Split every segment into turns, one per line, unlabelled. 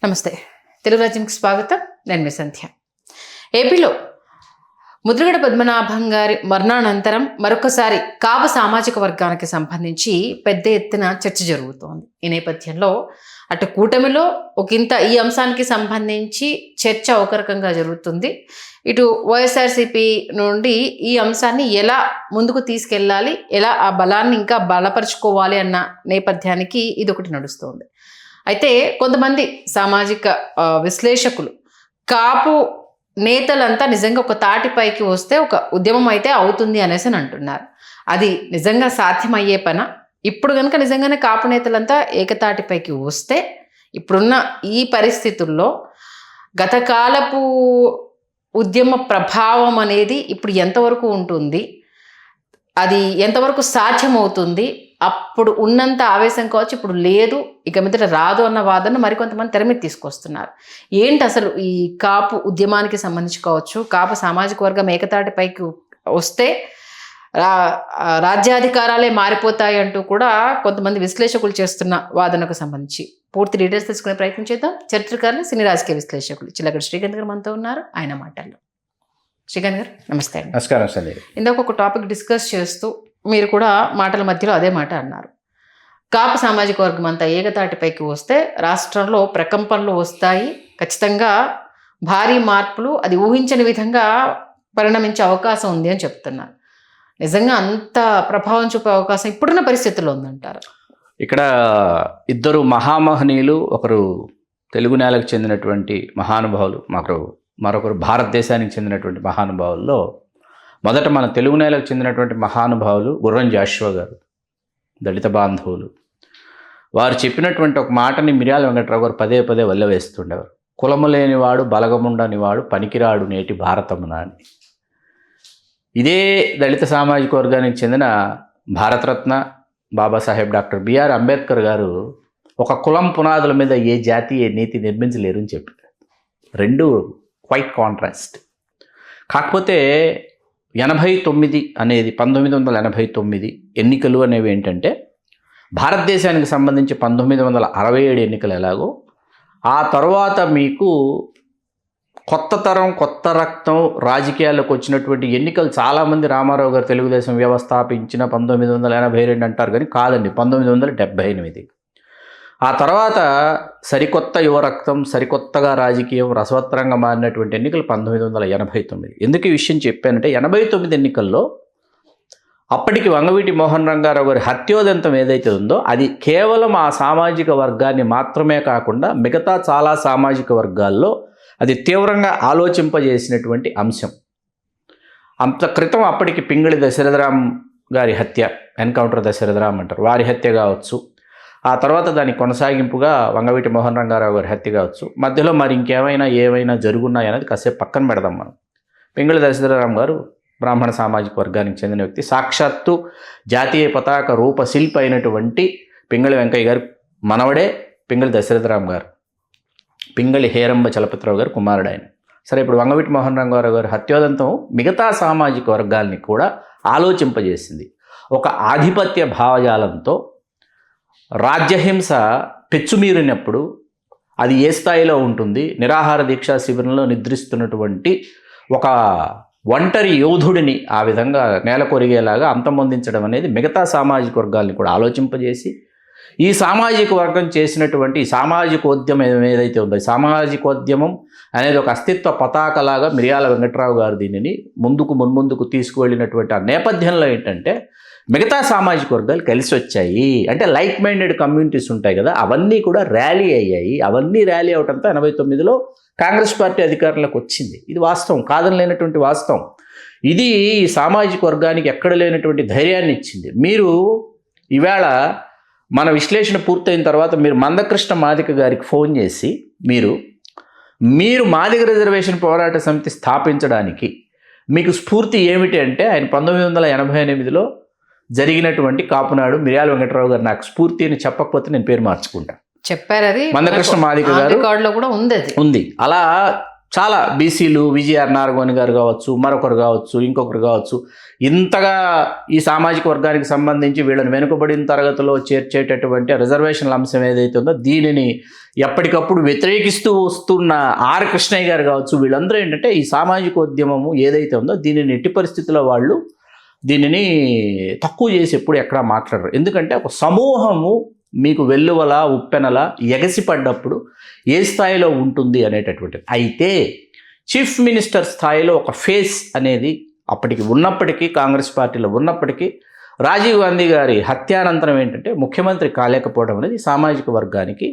నమస్తే. తెలుగు రాజ్యంకి స్వాగతం. నేను మీ సంధ్య. ఏపీలో ముద్రగడ పద్మనాభం గారి మరణానంతరం మరొకసారి కాపు సామాజిక వర్గానికి సంబంధించి పెద్ద ఎత్తున చర్చ జరుగుతోంది. ఈ నేపథ్యంలో అటు కూటమిలో ఒకంత ఈ అంశానికి సంబంధించి చర్చ ఒక రకంగా జరుగుతుంది. ఇటు వైఎస్ఆర్సీపీ నుండి ఈ అంశాన్ని ఎలా ముందుకు తీసుకెళ్ళాలి, ఎలా ఆ బలాన్ని ఇంకా బలపరుచుకోవాలి అన్న నేపథ్యానికి ఇది ఒకటి నడుస్తోంది. అయితే కొంతమంది సామాజిక విశ్లేషకులు కాపు నేతలంతా నిజంగా ఒక తాటిపైకి వస్తే ఒక ఉద్యమం అయితే అవుతుంది అనేసి అంటున్నారు. అది నిజంగా సాధ్యమయ్యే పన? ఇప్పుడు కనుక నిజంగానే కాపు నేతలంతా ఏకతాటిపైకి వస్తే ఇప్పుడున్న ఈ పరిస్థితుల్లో గతకాలపు ఉద్యమ ప్రభావం అనేది ఇప్పుడు ఎంతవరకు ఉంటుంది, అది ఎంతవరకు సాధ్యమవుతుంది, అప్పుడు ఉన్నంత ఆవేశం కావచ్చు ఇప్పుడు లేదు, ఇక మీదట రాదు అన్న వాదన మరికొంతమంది తెర మీద తీసుకొస్తున్నారు. ఏంటి అసలు ఈ కాపు ఉద్యమానికి సంబంధించి కావచ్చు, కాపు సామాజిక వర్గం ఏకతాటిపైకి వస్తే రాజ్యాధికారాలే మారిపోతాయి అంటూ కూడా కొంతమంది విశ్లేషకులు చేస్తున్న వాదనకు సంబంధించి పూర్తి డీటెయిల్స్ తెలుసుకునే ప్రయత్నం చేద్దాం. చరిత్రకారులు, సినీ రాజకీయ విశ్లేషకులు చిలకడ శ్రీకాంత్ గారు మనతో ఉన్నారు. ఆయన మాటల్లో. శ్రీకాంత్ గారు నమస్తే.
నమస్కారం సార్.
ఇందాక ఒక టాపిక్ డిస్కస్ చేస్తూ మీరు కూడా మాటల మధ్యలో అదే మాట అన్నారు. కాపు సామాజిక వర్గం అంతా ఏకతాటిపైకి వస్తే రాష్ట్రంలో ప్రకంపనలు వస్తాయి, ఖచ్చితంగా భారీ మార్పులు, అది ఊహించని విధంగా పరిణమించే అవకాశం ఉంది అని చెప్తున్నారు. నిజంగా అంత ప్రభావం చూపే అవకాశం ఇప్పుడున్న పరిస్థితుల్లో ఉందంటారు?
ఇక్కడ ఇద్దరు మహామహనీయులు, ఒకరు తెలుగు నేలకు చెందినటువంటి మహానుభావులు, మరొకరు భారతదేశానికి చెందినటువంటి మహానుభావుల్లో మొదట మన తెలుగు నేలకు చెందినటువంటి మహానుభావులు గుర్రం జాషువా గారు, దళిత బాంధవులు. వారు చెప్పినటువంటి ఒక మాటని మిర్యాల వెంకట్రావు గారు పదే పదే వల్లవేస్తుండేవారు. కులము లేనివాడు బలగముండనివాడు పనికిరాడు నేటి భారతమున అని. ఇదే దళిత సామాజిక వర్గానికి చెందిన భారతరత్న బాబాసాహెబ్ డాక్టర్ బిఆర్ అంబేద్కర్ గారు ఒక కులం పునాదుల మీద ఏ జాతీయ నీతి నిర్మించలేరు అని చెప్పారు. రెండు క్వైట్ కాంట్రాస్ట్. కాకపోతే 89 అనేది 1989 ఎన్నికలు అనేవి ఏంటంటే భారతదేశానికి సంబంధించి 1967 ఎన్నికలు ఎలాగో, ఆ తర్వాత మీకు కొత్త తరం కొత్త రక్తం రాజకీయాల్లోకి వచ్చినటువంటి ఎన్నికలు చాలామంది రామారావు గారు తెలుగుదేశం వ్యవస్థాపించిన 1982 అంటారు, కానీ కాదండి, 1978. ఆ తర్వాత సరికొత్త యువరక్తం, సరికొత్తగా రాజకీయం రసవత్తరంగా మారినటువంటి ఎన్నికలు 1989. ఎందుకు ఈ విషయం చెప్పానంటే 89 ఎన్నికల్లో అప్పటికి వంగవీటి మోహన్ రంగారావు గారి హత్యోదంతం ఏదైతే ఉందో అది కేవలం ఆ సామాజిక వర్గాన్ని మాత్రమే కాకుండా మిగతా చాలా సామాజిక వర్గాల్లో అది తీవ్రంగా ఆలోచింపజేసినటువంటి అంశం. అంత క్రితం అప్పటికి పింగళి దశరథరామ్ గారి హత్య, ఎన్కౌంటర్ దశరథరామ్ అంటారు, వారి హత్య కావచ్చు, ఆ తర్వాత దానికి కొనసాగింపుగా వంగవీటి మోహన్ రంగారావు గారి హత్య కావచ్చు, మధ్యలో మరి ఏమైనా జరుగున్నాయనేది కాసేపు పక్కన పెడదాం మనం. పింగళి దశరథరామ్ గారు బ్రాహ్మణ సామాజిక వర్గానికి చెందిన వ్యక్తి, సాక్షాత్తు జాతీయ పతాక రూపశిల్పి అయినటువంటి పింగళి వెంకయ్య గారు మనవడే పింగళి దశరథరామ్ గారు, పింగళి హేరంబ చలపతిరావు గారు కుమారుడు ఆయన. సరే, ఇప్పుడు వంగవీటి మోహన్ రంగారావు గారి హత్యోదంతం మిగతా సామాజిక వర్గాల్ని కూడా ఆలోచింపజేసింది. ఒక ఆధిపత్య భావజాలంతో రాజ్యహింస పెచ్చుమీరినప్పుడు అది ఏ స్థాయిలో ఉంటుంది, నిరాహార దీక్షా శిబిరంలో నిద్రిస్తున్నటువంటి ఒక ఒంటరి యోధుడిని ఆ విధంగా నేల కొరిగేలాగా అంతమొందించడం అనేది మిగతా సామాజిక వర్గాల్ని కూడా ఆలోచింపజేసి, ఈ సామాజిక వర్గం చేసినటువంటి సామాజికోద్యమం ఏదైతే ఉందో, సామాజికోద్యమం అనేది ఒక అస్తిత్వ పతాకలాగా మిర్యాల వెంకట్రావు గారు దీనిని మున్ముందుకు తీసుకువెళ్ళినటువంటి ఆ నేపథ్యంలో ఏంటంటే మిగతా సామాజిక వర్గాలు కలిసి వచ్చాయి. అంటే లైక్ మైండెడ్ కమ్యూనిటీస్ ఉంటాయి కదా, అవన్నీ కూడా ర్యాలీ అయ్యాయి. అవన్నీ ర్యాలీ అవడంతో 89లో కాంగ్రెస్ పార్టీ అధికారంలోకి వచ్చింది. ఇది వాస్తవం, కాదని లేనటువంటి వాస్తవం. ఇది ఈ సామాజిక వర్గానికి ఎక్కడ లేనటువంటి ధైర్యాన్ని ఇచ్చింది. మీరు ఈవేళ మన విశ్లేషణ పూర్తయిన తర్వాత మీరు మందకృష్ణ మాదిగ గారికి ఫోన్ చేసి మీరు మాదిగ రిజర్వేషన్ పోరాట సమితి స్థాపించడానికి మీకు స్ఫూర్తి ఏమిటి అంటే, ఆయన 1988లో జరిగినటువంటి కాపునాడు మిర్యాల వెంకట్రావు గారు నాకు స్ఫూర్తి అని చెప్పకపోతే నేను పేరు మార్చుకుంటా
చెప్పారు. అది
మందకృష్ణ మాదిగ గారు
కూడా ఉంది.
అలా చాలా బీసీలు విజయఆర్ నారగోని గారు కావచ్చు, మరొకరు కావచ్చు, ఇంకొకరు కావచ్చు, ఇంతగా ఈ సామాజిక వర్గానికి సంబంధించి వీళ్ళని వెనుకబడిన తరగతిలో చేర్చేటటువంటి రిజర్వేషన్ల అంశం ఏదైతే ఉందో దీనిని ఎప్పటికప్పుడు వ్యతిరేకిస్తూ వస్తున్న ఆర్ కృష్ణయ్య గారు కావచ్చు, వీళ్ళందరూ ఏంటంటే ఈ సామాజిక ఉద్యమము ఏదైతే ఉందో దీనిని ఎట్టి పరిస్థితుల్లో వాళ్ళు దీనిని తక్కువ చేసి ఎప్పుడు ఎక్కడా మాట్లాడరు. ఎందుకంటే ఒక సమూహము మీకు వెల్లువల ఉప్పెనల ఎగసిపడ్డప్పుడు ఏ స్థాయిలో ఉంటుంది అనేటటువంటిది. అయితే చీఫ్ మినిస్టర్ స్థాయిలో ఒక ఫేస్ అనేది అప్పటికి ఉన్నప్పటికీ, కాంగ్రెస్ పార్టీలో ఉన్నప్పటికీ, రాజీవ్ గాంధీ గారి హత్యానంతరం ఏంటంటే ముఖ్యమంత్రి కాలేకపోవడం అనేది సామాజిక వర్గానికి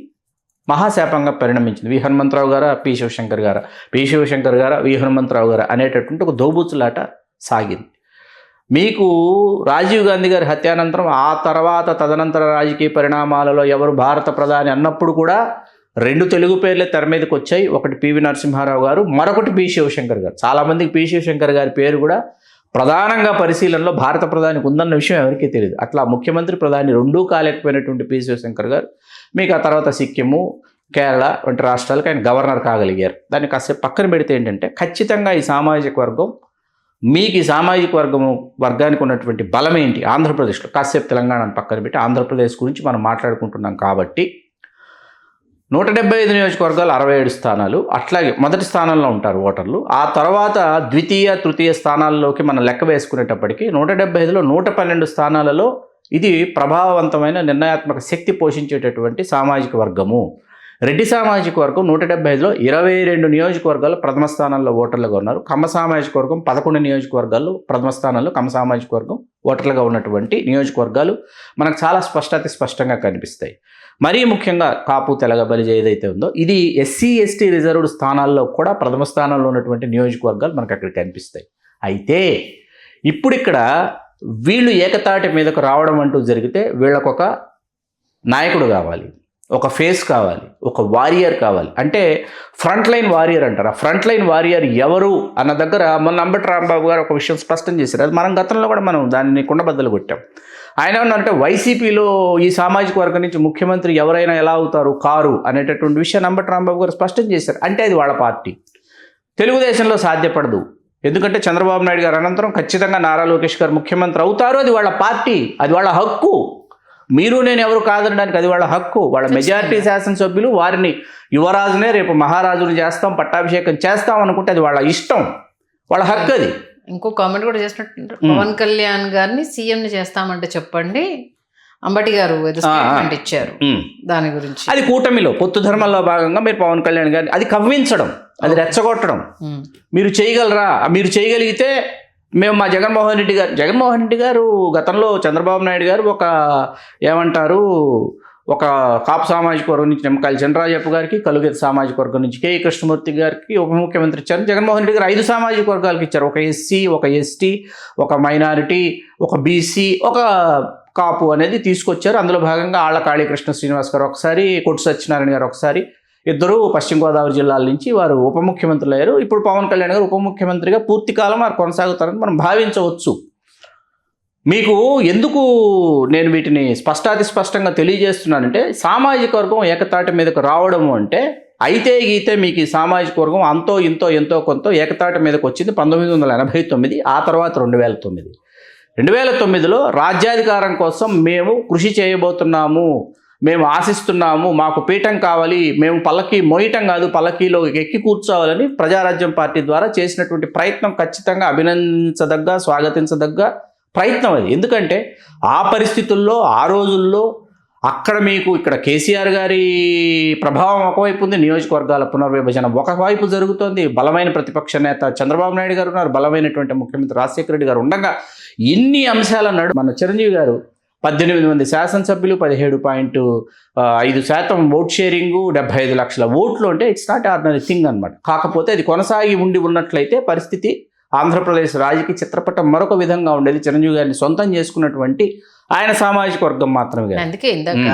మహాశాపంగా పరిణమించింది. వి హనుమంతరావు గారా, పి శివశంకర్ గారా, వి హనుమంతరావు గారా అనేటటువంటి ఒక దోబూచులాట సాగింది. మీకు రాజీవ్ గాంధీ గారి హత్యానంతరం ఆ తర్వాత తదనంతర రాజకీయ పరిణామాలలో ఎవరు భారత ప్రధాని అన్నప్పుడు కూడా 2 తెలుగు పేర్లే తెర మీదకి వచ్చాయి. ఒకటి పివి నరసింహారావు గారు, మరొకటి పి శివశంకర్ గారు. చాలామందికి పి శివశంకర్ గారి పేరు కూడా ప్రధానంగా పరిశీలనలో భారత ప్రధానికి ఉందన్న విషయం ఎవరికీ తెలియదు. అట్లా ముఖ్యమంత్రి ప్రధాని రెండూ కాలేకపోయినటువంటి పి శివశంకర్ గారు మీకు ఆ తర్వాత సిక్కిము, కేరళ వంటి రాష్ట్రాలకు ఆయన గవర్నర్ కాగలిగారు. దాన్ని కాసేపు పక్కన పెడితే ఏంటంటే ఖచ్చితంగా ఈ సామాజిక వర్గం మీకు ఈ సామాజిక వర్గానికి ఉన్నటువంటి బలం ఏంటి ఆంధ్రప్రదేశ్లో, కాసేపు తెలంగాణను పక్కన పెట్టి ఆంధ్రప్రదేశ్ గురించి మనం మాట్లాడుకుంటున్నాం కాబట్టి 175 నియోజకవర్గాలు 67 స్థానాలు, అట్లాగే మొదటి స్థానంలో ఉంటారు ఓటర్లు. ఆ తర్వాత ద్వితీయ తృతీయ స్థానాల్లోకి మనం లెక్క వేసుకునేటప్పటికీ 175లో 112 స్థానాలలో ఇది ప్రభావవంతమైన నిర్ణయాత్మక శక్తి పోషించేటటువంటి సామాజిక వర్గము. రెడ్డి సామాజిక వర్గం 175లో 22 నియోజకవర్గాలు ప్రథమ స్థానంలో ఓటర్లుగా ఉన్నారు. కమ్మ సామాజిక వర్గం 11 నియోజకవర్గాల్లో ప్రథమ స్థానంలో కమ్మ సామాజిక వర్గం ఓటర్లుగా ఉన్నటువంటి నియోజకవర్గాలు మనకు చాలా స్పష్టంగా కనిపిస్తాయి. మరీ ముఖ్యంగా కాపు, తెలగ, బలిజ ఏదైతే ఉందో ఇది ఎస్సీ ఎస్టీ రిజర్వ్డ్ స్థానాల్లో కూడా ప్రథమ స్థానంలో ఉన్నటువంటి నియోజకవర్గాలు మనకు అక్కడ కనిపిస్తాయి. అయితే ఇప్పుడు ఇక్కడ వీళ్ళు ఏకతాటి మీదకు రావడం అంటూ జరిగితే వీళ్ళకొక నాయకుడు కావాలి, ఒక ఫేస్ కావాలి, ఒక వారియర్ కావాలి. అంటే ఫ్రంట్ లైన్ వారియర్ అంటారు. ఆ ఫ్రంట్ లైన్ వారియర్ ఎవరు అన్న దగ్గర మొన్న అంబటి రాంబాబు గారు ఒక విషయం స్పష్టం చేశారు. అది మనం గతంలో కూడా మనం దాన్ని కుండబద్దలు కొట్టాం. ఆయన ఏమన్నారంటే వైసీపీలో ఈ సామాజిక వర్గం నుంచి ముఖ్యమంత్రి ఎవరైనా ఎలా అవుతారు కారు అనేటటువంటి విషయాన్ని అంబటి రాంబాబు గారు స్పష్టం చేశారు. అంటే అది వాళ్ళ పార్టీ. తెలుగుదేశంలో సాధ్యపడదు. ఎందుకంటే చంద్రబాబు నాయుడు గారు అనంతరం ఖచ్చితంగా నారా లోకేష్ గారు ముఖ్యమంత్రి అవుతారు. అది వాళ్ళ పార్టీ, అది వాళ్ళ హక్కు. మీరు నేను ఎవరు కాదనడానికి అది వాళ్ళ హక్కు. వాళ్ళ మెజారిటీ శాసనసభ్యులు వారిని యువరాజునే రేపు మహారాజుని చేస్తాం, పట్టాభిషేకం చేస్తాం అనుకుంటే అది వాళ్ళ ఇష్టం, వాళ్ళ హక్కు. అది
ఇంకో కామెంట్ కూడా చేసినట్టు పవన్ కళ్యాణ్ గారిని సీఎంని చేస్తామంటే చెప్పండి, అంబటి గారు స్టేట్మెంట్ ఇచ్చారు దాని గురించి.
అది కూటమిలో పొత్తు ధర్మంలో భాగంగా మీరు పవన్ కళ్యాణ్ గారిని అది కవ్వించడం, అది రెచ్చగొట్టడం. మీరు చేయగలరా? మీరు చేయగలిగితే మేము మా జగన్మోహన్ రెడ్డి గారు గతంలో చంద్రబాబు నాయుడు గారు ఒక కాపు సామాజిక వర్గం నుంచి నిమ్మకాయల చినరాజప్ప గారికి, కలుగెత్తి సామాజిక వర్గం నుంచి కేఈ కృష్ణమూర్తి గారికి ఉప ముఖ్యమంత్రి ఇచ్చారు. జగన్మోహన్ రెడ్డి గారు 5 సామాజిక వర్గాలకు ఇచ్చారు. ఒక ఎస్సీ, ఒక ఎస్టీ, ఒక మైనారిటీ, ఒక బీసీ, ఒక కాపు అనేది తీసుకొచ్చారు. అందులో భాగంగా ఆళ్ల కాళీకృష్ణ శ్రీనివాస్ గారు ఒకసారి, కొట్టు సత్యనారాయణ గారు ఒకసారి, ఇద్దరు పశ్చిమ గోదావరి జిల్లాల నుంచి వారు ఉప ముఖ్యమంత్రులు అయ్యారు. ఇప్పుడు పవన్ కళ్యాణ్ గారు ఉప ముఖ్యమంత్రిగా పూర్తి కాలం వారు కొనసాగుతారని మనం భావించవచ్చు. మీకు ఎందుకు నేను వీటిని స్పష్టంగా తెలియజేస్తున్నానంటే సామాజిక వర్గం ఏకతాటి మీదకు రావడము అంటే అయితే మీకు ఈ సామాజిక వర్గం అంతో ఎంతో కొంత ఏకతాటి మీదకు వచ్చింది 1989, ఆ తర్వాత 2009లో రాజ్యాధికారం కోసం మేము కృషి చేయబోతున్నాము, మేము ఆశిస్తున్నాము, మాకు పీఠం కావాలి, మేము పల్లకి మోయటం కాదు పల్లకీలో ఎక్కి కూర్చోవాలని ప్రజారాజ్యం పార్టీ ద్వారా చేసినటువంటి ప్రయత్నం ఖచ్చితంగా అభినందించదగ్గ, స్వాగతించదగ్గ ప్రయత్నం అది. ఎందుకంటే ఆ పరిస్థితుల్లో ఆ రోజుల్లో అక్కడ మీకు ఇక్కడ కేసీఆర్ గారి ప్రభావం ఒకవైపు ఉంది, నియోజకవర్గాల పునర్విభజన ఒకవైపు జరుగుతోంది, బలమైన ప్రతిపక్ష నేత చంద్రబాబు నాయుడు గారు ఉన్నారు, బలమైనటువంటి ముఖ్యమంత్రి రాజశేఖర రెడ్డి గారు ఉండగా ఇన్ని అంశాల నడు మన చిరంజీవి గారు 18 మంది శాసనసభ్యులు, 17.5% ఓట్ షేరింగు, 75 లక్షల ఓట్లు అంటే ఇట్స్ నాట్ ఆర్డినరీ థింగ్ అనమాట. కాకపోతే అది కొనసాగి ఉన్నట్లయితే పరిస్థితి ఆంధ్రప్రదేశ్ రాజకీయ చిత్రపటం మరొక విధంగా ఉండేది. చిరంజీవి గారిని సొంతం చేసుకున్నటువంటి ఆయన సామాజిక వర్గం మాత్రమే.
అందుకే ఇందాక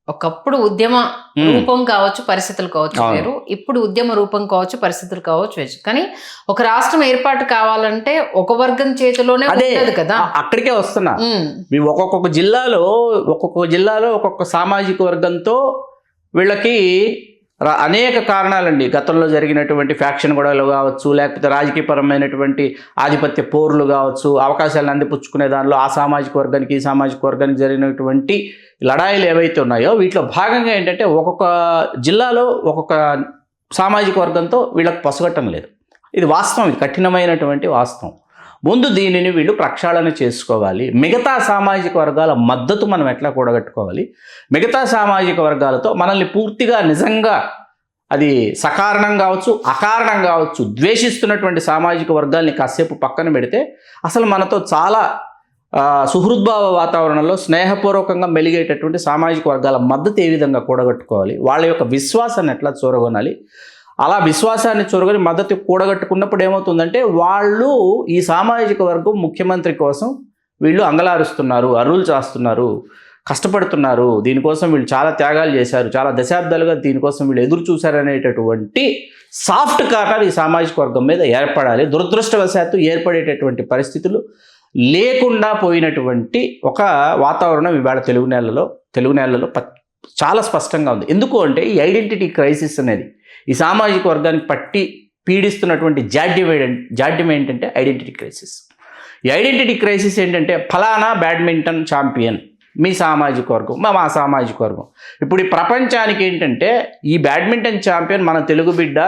ఒకప్పుడు ఉద్యమ రూపం కావచ్చు, పరిస్థితులు కావచ్చు వేరు, ఇప్పుడు ఉద్యమ రూపం కావచ్చు, పరిస్థితులు కావచ్చు వేరు. కానీ ఒక రాష్ట్రం ఏర్పాటు కావాలంటే ఒక వర్గం చేతిలోనే ఉండదు కదా.
అక్కడికే వస్తున్నా. మీ ఒక్కొక్క జిల్లాలో ఒక్కొక్క సామాజిక వర్గంతో వీళ్ళకి అనేక కారణాలండి. గతంలో జరిగినటువంటి ఫ్యాక్షన్ గొడవలు కావచ్చు, లేకపోతే రాజకీయపరమైనటువంటి ఆధిపత్య పోరులు కావచ్చు, అవకాశాలను అందిపుచ్చుకునే దానిలో ఆ సామాజిక వర్గానికి ఈ సామాజిక వర్గానికి జరిగినటువంటి లడాయిలు ఏవైతే ఉన్నాయో వీటిలో భాగంగా ఏంటంటే ఒక్కొక్క జిల్లాలో ఒక్కొక్క సామాజిక వర్గంతో వీళ్ళకి పొసగట్టం లేదు. ఇది వాస్తవం, ఇది కఠినమైనటువంటి వాస్తవం. ముందు దీనిని వీళ్ళు ప్రక్షాళన చేసుకోవాలి. మిగతా సామాజిక వర్గాల మద్దతు మనం ఎట్లా కూడగట్టుకోవాలి, మిగతా సామాజిక వర్గాలతో మనల్ని పూర్తిగా నిజంగా అది సకారణం కావచ్చు అకారణం కావచ్చు ద్వేషిస్తున్నటువంటి సామాజిక వర్గాల్ని కాసేపు పక్కన పెడితే అసలు మనతో చాలా సుహృద్భావ వాతావరణంలో స్నేహపూర్వకంగా మెలిగేటటువంటి సామాజిక వర్గాల మద్దతు ఏ విధంగా కూడగట్టుకోవాలి, వాళ్ళ యొక్క విశ్వాసాన్ని ఎట్లా చూరగొనాలి, అలా విశ్వాసాన్ని చొరగని మద్దతు కూడగట్టుకున్నప్పుడు ఏమవుతుందంటే వాళ్ళు ఈ సామాజిక వర్గం ముఖ్యమంత్రి కోసం వీళ్ళు అంగలారుస్తున్నారు, అరువులు చేస్తున్నారు, కష్టపడుతున్నారు, దీనికోసం వీళ్ళు చాలా త్యాగాలు చేశారు, చాలా దశాబ్దాలుగా దీనికోసం వీళ్ళు ఎదురు చూశారనేటటువంటి సాఫ్ట్ కార్నర్ ఈ సామాజిక వర్గం మీద ఏర్పడాలి. దురదృష్టవశాత్తు ఏర్పడేటటువంటి పరిస్థితులు లేకుండా పోయినటువంటి ఒక వాతావరణం ఇవాళ తెలుగు నేలలో చాలా స్పష్టంగా ఉంది. ఎందుకు అంటే ఈ ఐడెంటిటీ క్రైసిస్ అనేది ఈ సామాజిక వర్గానికి పట్టి పీడిస్తున్నటువంటి జాడ్యం ఏంటంటే ఐడెంటిటీ క్రైసిస్. ఈ ఐడెంటిటీ క్రైసిస్ ఏంటంటే ఫలానా బ్యాడ్మింటన్ ఛాంపియన్ మీ సామాజిక వర్గం, మా సామాజిక వర్గం. ఇప్పుడు ఈ ప్రపంచానికి ఏంటంటే ఈ బ్యాడ్మింటన్ ఛాంపియన్ మన తెలుగు బిడ్డ,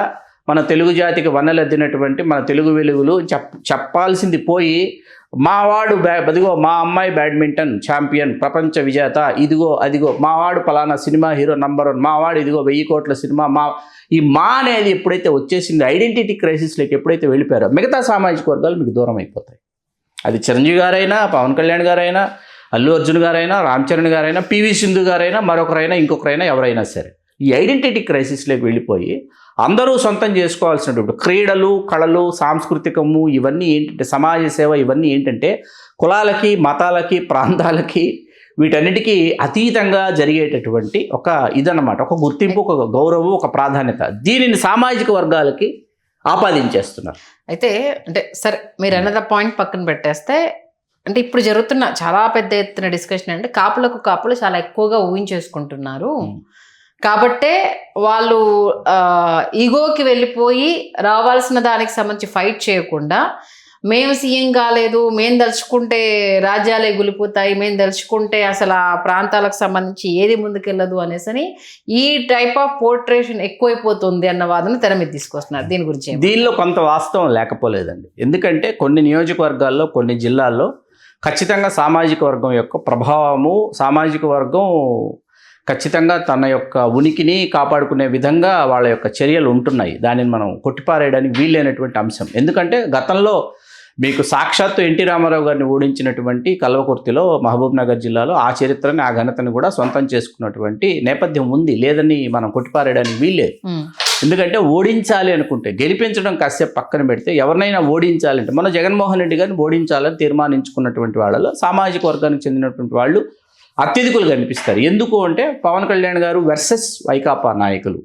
మన తెలుగు జాతికి వన్నెలద్దినటువంటి మన తెలుగు వెలుగులు చెప్పాల్సింది పోయి మావాడు అదిగో మా అమ్మాయి బ్యాడ్మింటన్ ఛాంపియన్ ప్రపంచ విజేత, ఇదిగో అదిగో మావాడు పలానా సినిమా హీరో నంబర్ 1, మావాడు ఇదిగో 1000 కోట్ల సినిమా ఈ అనేది ఎప్పుడైతే వచ్చేసిందో ఐడెంటిటీ క్రైసిస్లోకి ఎప్పుడైతే వెళ్ళిపోయారో మిగతా సామాజిక వర్గాలు మీకు దూరం అయిపోతాయి. అది చిరంజీవి గారైనా, పవన్ కళ్యాణ్ గారైనా, అల్లు అర్జున్ గారైనా, రామ్ చరణ్ గారైనా, పివి సింధు గారైనా, మరొకరైనా, ఇంకొకరైనా, ఎవరైనా సరే ఈ ఐడెంటిటీ క్రైసిస్లోకి వెళ్ళిపోయి అందరూ సొంతం చేసుకోవాల్సినటువంటి క్రీడలు, కళలు, సాంస్కృతికము ఇవన్నీ ఏంటంటే సమాజ సేవ ఇవన్నీ ఏంటంటే కులాలకి, మతాలకి, ప్రాంతాలకి వీటన్నిటికీ అతీతంగా జరిగేటటువంటి ఒక ఇదన్నమాట, ఒక గుర్తింపు, ఒక గౌరవం, ఒక ప్రాధాన్యత. దీనిని సామాజిక వర్గాలకి ఆపాదించేస్తున్నారు.
అయితే అంటే సరే మీరు అన్నది పాయింట్ పక్కన పెట్టేస్తే అంటే ఇప్పుడు జరుగుతున్న చాలా పెద్ద ఎత్తున డిస్కషన్ అంటే కాపులు చాలా ఎక్కువగా ఊహించేసుకుంటున్నారు కాబట్టే వాళ్ళు ఈగోకి వెళ్ళిపోయి రావాల్సిన దానికి సంబంధించి ఫైట్ చేయకుండా మేము సీఎం కాలేదు, మేము దలుచుకుంటే రాజ్యాలే గులిపోతాయి, మేము దలుచుకుంటే అసలు ఆ ప్రాంతాలకు సంబంధించి ఏది ముందుకెళ్ళదు అనేసని ఈ టైప్ ఆఫ్ పోర్ట్రేషన్ ఎక్కువైపోతుంది అన్న వాదన తెర మీద తీసుకొస్తున్నారు. దీని గురించి
దీనిలో కొంత వాస్తవం లేకపోలేదండి. ఎందుకంటే కొన్ని నియోజకవర్గాల్లో, కొన్ని జిల్లాల్లో ఖచ్చితంగా సామాజిక వర్గం యొక్క ప్రభావము, సామాజిక వర్గం ఖచ్చితంగా తన యొక్క ఉనికిని కాపాడుకునే విధంగా వాళ్ళ యొక్క చర్యలు ఉంటున్నాయి. దానిని మనం కొట్టిపారేయడానికి వీల్లేనటువంటి అంశం. ఎందుకంటే గతంలో మీకు సాక్షాత్తు ఎన్టీ రామారావు గారిని ఓడించినటువంటి కల్వకుర్తిలో, మహబూబ్ నగర్ జిల్లాలో ఆ చరిత్రని, ఆ ఘనతను కూడా సొంతం చేసుకున్నటువంటి నేపథ్యం ఉంది. లేదని మనం కొట్టిపారేయడానికి వీల్లేదు. ఎందుకంటే ఓడించాలి అనుకుంటే, గెలిపించడం కాసేపు పక్కన పెడితే ఎవరినైనా ఓడించాలంటే మన జగన్మోహన్ రెడ్డి గారిని ఓడించాలని తీర్మానించుకున్నటువంటి వాళ్ళలో సామాజిక వర్గానికి చెందినటువంటి వాళ్ళు అత్యధికులు కనిపిస్తారు. ఎందుకు అంటే పవన్ కళ్యాణ్ గారు వర్సెస్ వైకాపా నాయకులు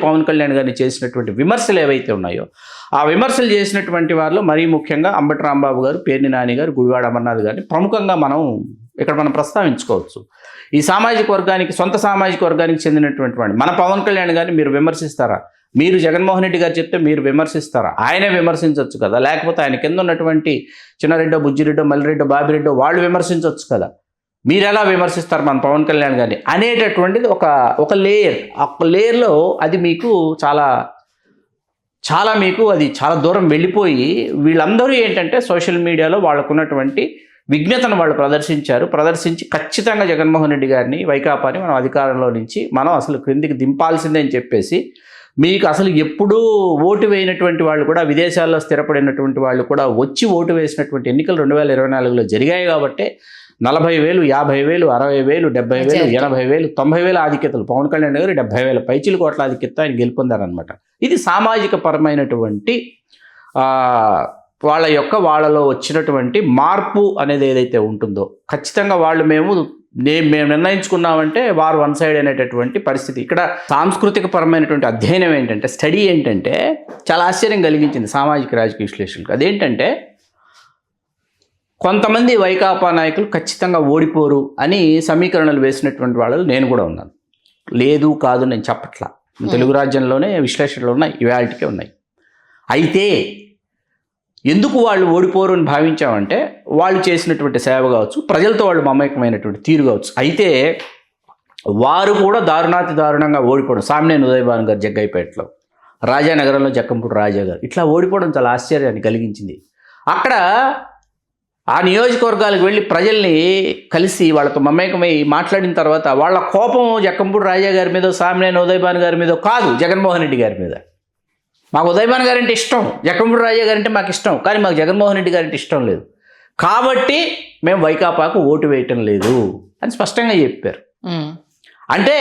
పవన్ కళ్యాణ్ గారిని చేసినటువంటి విమర్శలు ఏవైతే ఉన్నాయో ఆ విమర్శలు చేసినటువంటి వారిలో మరీ ముఖ్యంగా అంబటి రాంబాబు గారు, పేర్ని నాని గారు, గుడివాడ అమర్నాథ్ గారిని ప్రముఖంగా మనం ప్రస్తావించుకోవచ్చు. ఈ సామాజిక వర్గానికి, సొంత సామాజిక వర్గానికి చెందినటువంటి వాడిని మన పవన్ కళ్యాణ్ గారిని మీరు విమర్శిస్తారా? మీరు జగన్మోహన్ రెడ్డి గారు చెప్తే మీరు విమర్శిస్తారా? ఆయనే విమర్శించవచ్చు కదా, లేకపోతే ఆయన కింద ఉన్నటువంటి చిన్నారెడ్డో, బుజ్జిరెడ్డో, మల్లిరెడ్డో, బాబిరెడ్డో వాళ్ళు విమర్శించవచ్చు కదా. మీరు ఎలా విమర్శిస్తారు మన పవన్ కళ్యాణ్ గారిని అనేటటువంటిది ఒక లేయర్లో అది మీకు చాలా మీకు అది చాలా దూరం వెళ్ళిపోయి వీళ్ళందరూ ఏంటంటే సోషల్ మీడియాలో వాళ్ళకున్నటువంటి విజ్ఞతను వాళ్ళు ప్రదర్శించి ఖచ్చితంగా జగన్మోహన్ రెడ్డి గారిని, వైకాపాని మనం అధికారంలో నుంచి మనం అసలు క్రిందికి దింపాల్సిందే అని చెప్పేసి, మీకు అసలు ఎప్పుడూ ఓటు వేయనటువంటి వాళ్ళు కూడా, విదేశాల్లో స్థిరపడినటువంటి వాళ్ళు కూడా వచ్చి ఓటు వేసినటువంటి ఎన్నికలు 2024లో జరిగాయి కాబట్టి 40,000, 50,000, 60,000, 70,000, 80,000, 90,000 ఆధిక్యతలు పవన్ కళ్యాణ్ గారు 70,000 పైచిలు కోట్ల ఆధిక్యత ఆయన గెలుపొందారనమాట. ఇది సామాజిక పరమైనటువంటి వాళ్ళలో వచ్చినటువంటి మార్పు అనేది ఏదైతే ఉంటుందో ఖచ్చితంగా వాళ్ళు మేము నిర్ణయించుకున్నామంటే వారు వన్ సైడ్ అనేటటువంటి పరిస్థితి. ఇక్కడ సాంస్కృతిక పరమైనటువంటి అధ్యయనం ఏంటంటే, స్టడీ ఏంటంటే చాలా ఆశ్చర్యం కలిగించింది సామాజిక రాజకీయ విశ్లేషణకు. అదేంటంటే కొంతమంది వైకాపా నాయకులు ఖచ్చితంగా ఓడిపోరు అని సమీకరణలు వేసినటువంటి వాళ్ళు నేను కూడా ఉన్నాను. లేదు కాదు నేను చెప్పట్లా. తెలుగు రాజ్యంలోనే విశ్లేషణలు ఉన్నాయి, ఇవాళకే ఉన్నాయి. అయితే ఎందుకు వాళ్ళు ఓడిపోరు అని భావించామంటే వాళ్ళు చేసినటువంటి సేవ కావచ్చు, ప్రజలతో వాళ్ళు మమేకమైనటువంటి తీరు కావచ్చు. అయితే వారు కూడా దారుణాతి దారుణంగా ఓడిపోవడం, సామినేని ఉదయభాను గారు జగ్గైపేటలో, రాజానగరంలో జక్కంపూడి రాజా గారు ఇట్లా ఓడిపోవడం చాలా ఆశ్చర్యాన్ని కలిగించింది. అక్కడ ఆ నియోజకవర్గాలకు వెళ్ళి ప్రజల్ని కలిసి వాళ్ళతో మమేకమై మాట్లాడిన తర్వాత వాళ్ళ కోపం జక్కంపూడి రాజా గారి మీద, సామినేని ఉదయభాను గారి మీద కాదు, జగన్మోహన్ రెడ్డి గారి మీద. మాకు ఉదయభాను గారంటే ఇష్టం, జక్కంపూడి రాజా గారంటే మాకు ఇష్టం, కానీ మాకు జగన్మోహన్ రెడ్డి గారంటే ఇష్టం లేదు, కాబట్టి మేము వైకాపాకు ఓటు వేయటం లేదు అని స్పష్టంగా చెప్పారు. అంటే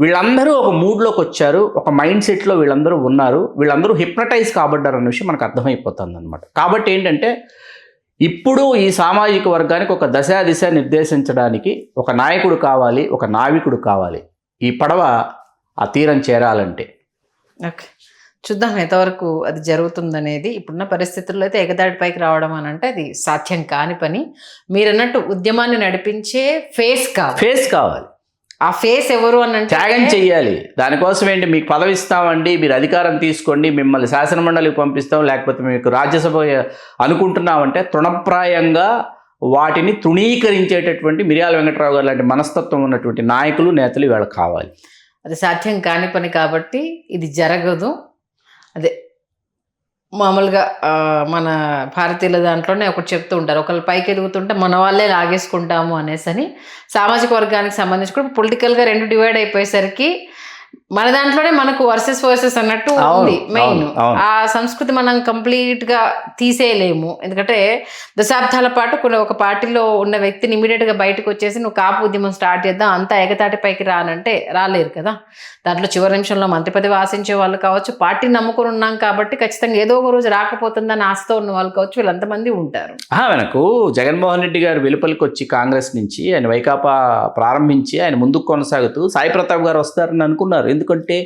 వీళ్ళందరూ ఒక మూడ్లోకి వచ్చారు, ఒక మైండ్ సెట్లో వీళ్ళందరూ ఉన్నారు, వీళ్ళందరూ హిప్నటైజ్ కాబడ్డారు అన్న విషయం మనకు అర్థమైపోతుంది అనమాట. కాబట్టి ఏంటంటే ఇప్పుడు ఈ సామాజిక వర్గానికి ఒక దిశ నిర్దేశించడానికి ఒక నాయకుడు కావాలి, ఒక నావికుడు కావాలి, ఈ పడవ ఆ తీరం చేరాలంటే.
ఓకే, చూద్దాం ఎంతవరకు అది జరుగుతుందనేది. ఇప్పుడున్న పరిస్థితుల్లో అయితే ఎగదాడిపైకి రావడం అని అంటే అది సాధ్యం కాని పని. మీరు అన్నట్టు ఉద్యమాన్ని నడిపించే ఫేస్
కావాలి.
ఆ ఫేస్ ఎవరు అని అంటే
త్యాగం చెయ్యాలి. దానికోసం ఏంటి, మీకు పదవి ఇస్తామండి, మీరు అధికారం తీసుకోండి, మిమ్మల్ని శాసనమండలికి పంపిస్తాం, లేకపోతే మీకు రాజ్యసభ అనుకుంటున్నామంటే తృణప్రాయంగా వాటిని తృణీకరించేటటువంటి మిర్యాల వెంకట్రావు గారు లాంటి మనస్తత్వం ఉన్నటువంటి నాయకులు, నేతలు ఇవాళ కావాలి.
అది సాధ్యం కాని పని కాబట్టి ఇది జరగదు. అదే మామూలుగా మన భారతీయుల దాంట్లోనే ఒకటి చెప్తూ ఉంటారు, ఒకళ్ళు పైకి ఎదుగుతుంటే మన వాళ్ళే లాగేసుకుంటాము అనేసి అని. సామాజిక వర్గానికి సంబంధించి కూడా పొలిటికల్గా రెండు డివైడ్ అయిపోయేసరికి మన దాంట్లోనే మనకు వర్సెస్ అన్నట్టు ఉంది మెయిన్. ఆ సంస్కృతి మనం కంప్లీట్గా తీసేయలేము. ఎందుకంటే దశాబ్దాల పాటు ఒక పార్టీలో ఉన్న వ్యక్తిని ఇమీడియట్గా బయటకు వచ్చేసి నువ్వు కాపు ఉద్యమం స్టార్ట్ చేద్దాం, అంతా ఎగతాటిపైకి రానంటే రాలేరు కదా. దాంట్లో చివరి నిమిషంలో మంత్రి పదవి ఆశించే వాళ్ళు కావచ్చు, పార్టీని నమ్ముకొని ఉన్నాం కాబట్టి ఖచ్చితంగా ఏదో ఒక రోజు రాకపోతుందని ఆశతో ఉన్న వాళ్ళు కావచ్చు, వీళ్ళంతమంది ఉంటారు.
మనకు జగన్మోహన్ రెడ్డి గారు వెలుపలికి వచ్చి కాంగ్రెస్ నుంచి ఆయన వైకాపా ప్రారంభించి ఆయన ముందుకు కొనసాగుతూ సాయి ప్రతాప్ గారు వస్తారని అనుకున్నారు. ఎందుకంటే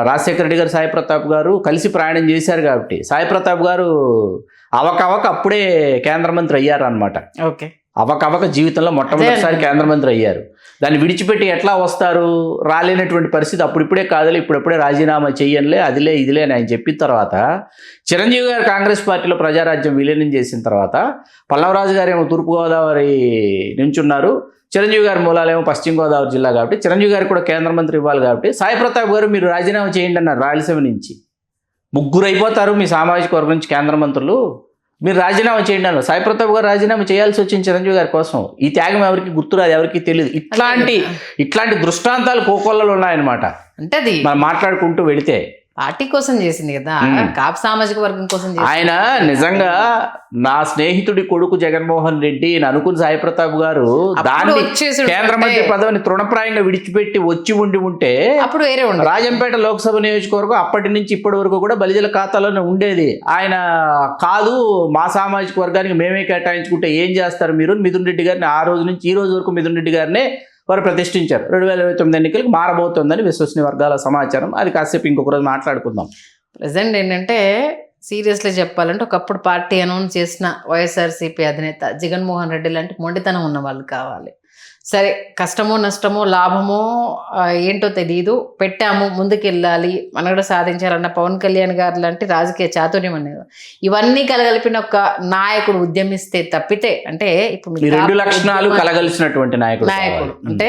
రాజశేఖర రెడ్డి గారు, సాయి ప్రతాప్ గారు కలిసి ప్రయాణం చేశారు కాబట్టి. సాయి ప్రతాప్ గారు అవకవక అప్పుడే కేంద్ర మంత్రి అయ్యారు అనమాట.
ఓకే,
అవకవక జీవితంలో మొట్టమొదటిసారి కేంద్ర మంత్రి అయ్యారు. దాన్ని విడిచిపెట్టి ఎట్లా వస్తారు, రాలేనటువంటి పరిస్థితి. అప్పుడిప్పుడే కాదులే, ఇప్పుడప్పుడే రాజీనామా చెయ్యనులే, అదిలే ఇదిలే అని ఆయన చెప్పిన తర్వాత చిరంజీవి గారు కాంగ్రెస్ పార్టీలో ప్రజారాజ్యం విలీనం చేసిన తర్వాత పల్లవరాజు గారు ఏమో తూర్పుగోదావరి నుంచున్నారు, చిరంజీవి గారి మూలాలేమో పశ్చిమ గోదావరి జిల్లా కాబట్టి చిరంజీవి గారికి కూడా కేంద్ర మంత్రి ఇవ్వాలి కాబట్టి సాయి ప్రతాప్ గారు మీరు రాజీనామా చేయండి అన్నారు. రాయలసీమ నుంచి 3 అయిపోతారు మీ సామాజిక వర్గం నుంచి కేంద్ర మంత్రులు, మీరు రాజీనామా చేయండి అన్నారు. సాయి ప్రతాప్ గారు రాజీనామా చేయాల్సి వచ్చింది చిరంజీవి గారి కోసం. ఈ త్యాగం ఎవరికి గుర్తురాదు, ఎవరికి తెలియదు. ఇట్లాంటి దృష్టాంతాలు కోకొల్లలు ఉన్నాయన్నమాట.
అంటే అది
మనం మాట్లాడుకుంటూ వెళితే
పార్టీ కోసం చేసింది కదా, కాపు సామాజిక వర్గం కోసం
ఆయన నిజంగా నా స్నేహితుడి కొడుకు జగన్మోహన్ రెడ్డి అని అనుకుని సాయి ప్రతాప్ గారు దాన్ని కేంద్ర మంత్రి పదవిని తృణప్రాయంగా విడిచిపెట్టి వచ్చి ఉంటే
అప్పుడు వేరే
రాజంపేట లోక్సభ నియోజకవర్గం అప్పటి నుంచి ఇప్పటి వరకు కూడా బలిజల ఖాతాలోనే ఉండేది. ఆయన కాదు మా సామాజిక వర్గానికి మేమే కేటాయించుకుంటే ఏం చేస్తారు మీరు, మిథున్ రెడ్డి గారిని ఆ రోజు నుంచి ఈ రోజు వరకు మిథున్ రెడ్డి గారినే వారు ప్రతిష్ఠించారు. 2029 ఎన్నికలకు మారబోతోందని విశ్వసనీయ వర్గాల సమాచారం. అది కాసేపు ఇంకొక రోజు మాట్లాడుకుందాం.
ప్రజెంట్ ఏంటంటే సీరియస్లీ చెప్పాలంటే ఒకప్పుడు పార్టీ అనౌన్స్ చేసిన వైఎస్ఆర్సీపీ అధినేత జగన్మోహన్ రెడ్డి లాంటి మొండితనం ఉన్న వాళ్ళు కావాలి. సరే కష్టమో నష్టమో లాభమో ఏంటో తెలియదు, పెట్టాము ముందుకెళ్ళాలి, మనగడ సాధించాలన్న పవన్ కళ్యాణ్ గారు లాంటి రాజకీయ చాతుర్యం అనేది ఇవన్నీ కలగలిపిన ఒక నాయకుడు ఉద్యమిస్తే తప్పితే, అంటే ఇప్పుడు
2 లక్షణాలు కలగలిసినటువంటి నాయకుడు
అంటే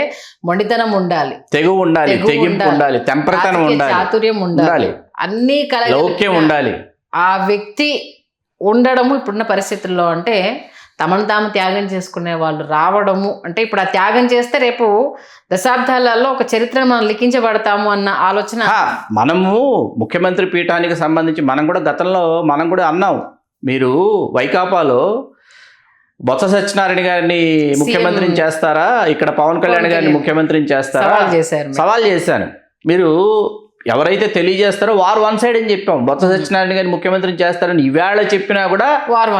మొండితనం ఉండాలి,
తెగువ ఉండాలి, తెగింపు ఉండాలి, తెంపరతనం ఉండాలి,
చాతుర్యం ఉండాలి, అన్నీ కలగలిపి
ఉండాలి.
ఆ వ్యక్తి ఉండడము ఇప్పుడున్న పరిస్థితుల్లో అంటే తమను తాము త్యాగం చేసుకునే వాళ్ళు రావడము అంటే ఇప్పుడు ఆ త్యాగం చేస్తే రేపు దశాబ్దాలలో ఒక చరిత్రను మనం లిఖించబడతాము అన్న ఆలోచన.
మనము ముఖ్యమంత్రి పీఠానికి సంబంధించి మనం కూడా గతంలో మనం కూడా అన్నాం, మీరు వైకాపాలో బొత్స సత్యనారాయణ గారిని ముఖ్యమంత్రిని చేస్తారా, ఇక్కడ పవన్ కళ్యాణ్ గారిని ముఖ్యమంత్రిని చేస్తారా సవాల్ చేశాను. మీరు ఎవరైతే తెలియజేస్తారో వారు వన్ సైడ్ అని చెప్పాం. బొత్స సత్యనారాయణ గారిని ముఖ్యమంత్రిని చేస్తారని ఈవేళ చెప్పినా కూడా వారు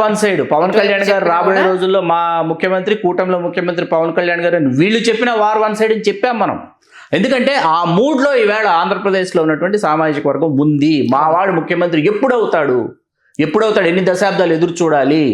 వన్ సైడ్. పవన్ కళ్యాణ్ గారు రాబోయే రోజుల్లో మా ముఖ్యమంత్రి, కూటమిలో ముఖ్యమంత్రి పవన్ కళ్యాణ్ గారు అని వీళ్ళు చెప్పినా వారు వన్ సైడ్ అని చెప్పాం మనం. ఎందుకంటే ఆ మూడ్లో ఈవేళ ఆంధ్రప్రదేశ్లో ఉన్నటువంటి సామాజిక వర్గం ఉంది. మా వాడు ముఖ్యమంత్రి ఎప్పుడవుతాడు, ఎన్ని దశాబ్దాలు ఎదురు చూడాలి,